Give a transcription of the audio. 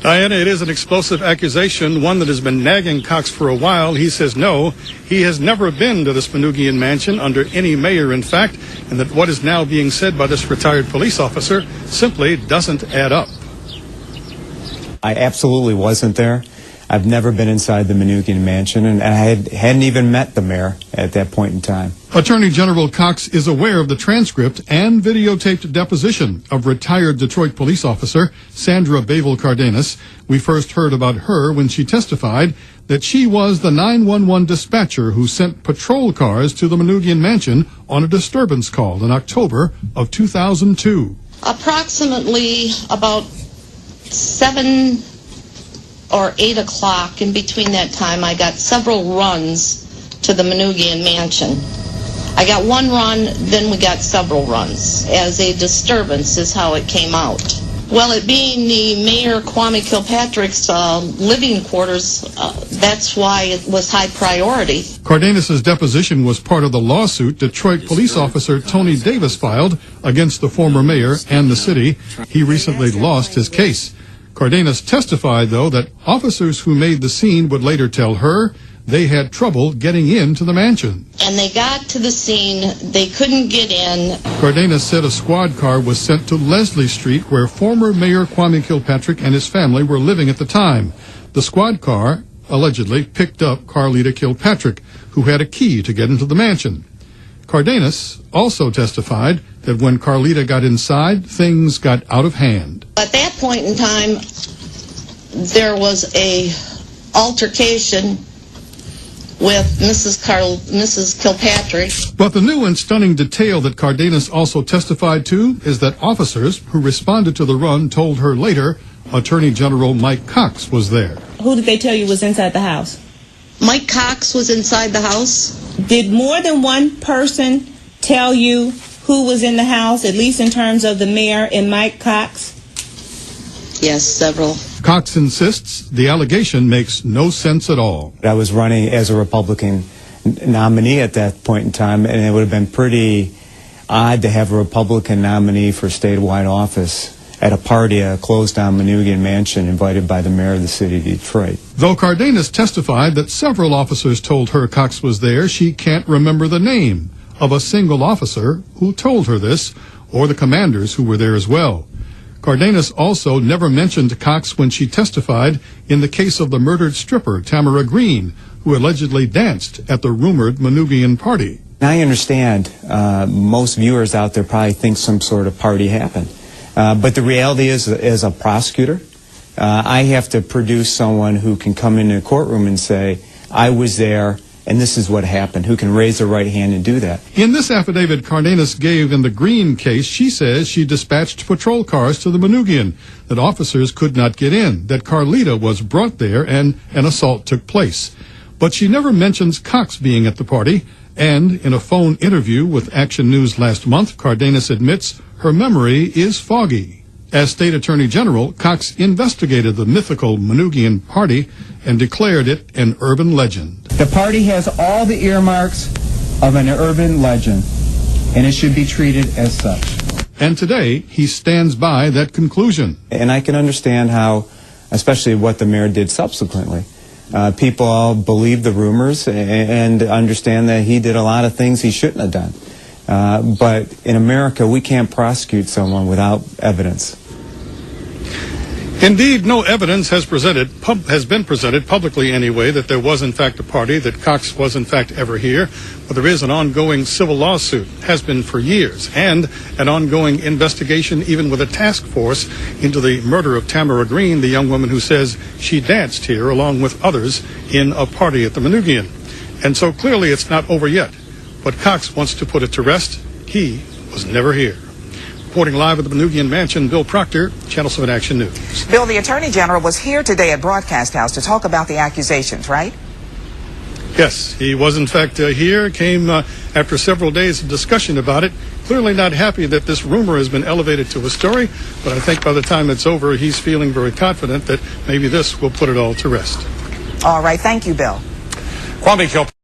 Diana, it is an explosive accusation, one that has been nagging Cox for a while. He says no, he has never been to this Manoogian mansion under any mayor, in fact, and that what is now being said by this retired police officer simply doesn't add up. I absolutely wasn't there. I've never been inside the Manoogian mansion, and I hadn't even met the mayor at that point in time. Attorney General Cox is aware of the transcript and videotaped deposition of retired Detroit police officer Sandra Bavel Cardenas. We first heard about her when she testified that she was the 911 dispatcher who sent patrol cars to the Manoogian mansion on a disturbance call in October of 2002. Approximately about 7 or 8 o'clock, in between that time, I got several runs to the Manoogian mansion. I got one run, then we got several runs, as a disturbance is how it came out. Well, it being the Mayor Kwame Kilpatrick's living quarters, that's why it was high priority. Cardenas's deposition was part of the lawsuit Detroit police officer Tony Davis filed against the former mayor and the city. He recently lost his case. Cardenas testified, though, that officers who made the scene would later tell her they had trouble getting into the mansion. And they got to the scene, they couldn't get in. Cardenas said a squad car was sent to Leslie Street, where former Mayor Kwame Kilpatrick and his family were living at the time. The squad car allegedly picked up Carlita Kilpatrick, who had a key to get into the mansion. Cardenas also testified that when Carlita got inside, things got out of hand. At that point in time, there was a altercation with Mrs. Kilpatrick. But the new and stunning detail that Cardenas also testified to is that officers who responded to the run told her later Attorney General Mike Cox was there. Who did they tell you was inside the house? Mike Cox was inside the house. Did more than one person tell you who was in the house, at least in terms of the mayor and Mike Cox? Yes, several. Cox insists the allegation makes no sense at all. I was running as a Republican nominee at that point in time, and it would have been pretty odd to have a Republican nominee for statewide office at a party, a closed-down Manoogian mansion invited by the mayor of the city of Detroit. Though Cardenas testified that several officers told her Cox was there, she can't remember the name of a single officer who told her this, or the commanders who were there as well. Cardenas also never mentioned Cox when she testified in the case of the murdered stripper Tamara Green, who allegedly danced at the rumored Manoogian party. I understand most viewers out there probably think some sort of party happened. But the reality is, as a prosecutor, I have to produce someone who can come into a courtroom and say, I was there, and this is what happened, who can raise their right hand and do that. In this affidavit Cardenas gave in the Green case, she says she dispatched patrol cars to the Manoogian, that officers could not get in, that Carlita was brought there, and an assault took place. But she never mentions Cox being at the party, and in a phone interview with Action News last month, Cardenas admits her memory is foggy. As State Attorney General, Cox investigated the mythical Manoogian party and declared it an urban legend. The party has all the earmarks of an urban legend, and it should be treated as such. And today, he stands by that conclusion. And I can understand how, especially what the mayor did subsequently. People all believe the rumors and understand that he did a lot of things he shouldn't have done. But in America, we can't prosecute someone without evidence. Indeed, no evidence has been presented publicly anyway that there was in fact a party, that Cox was in fact ever here. But there is an ongoing civil lawsuit, has been for years, and an ongoing investigation even with a task force into the murder of Tamara Green, the young woman who says she danced here along with others in a party at the Manoogian. And so clearly it's not over yet. But Cox wants to put it to rest. He was never here. Reporting live at the Manoogian Mansion, Bill Proctor, Channel 7 Action News. Bill, the Attorney General was here today at Broadcast House to talk about the accusations, right? Yes, he was in fact here, came after several days of discussion about it. Clearly not happy that this rumor has been elevated to a story, but I think by the time it's over, he's feeling very confident that maybe this will put it all to rest. All right, thank you, Bill. Kwame Kilpatrick.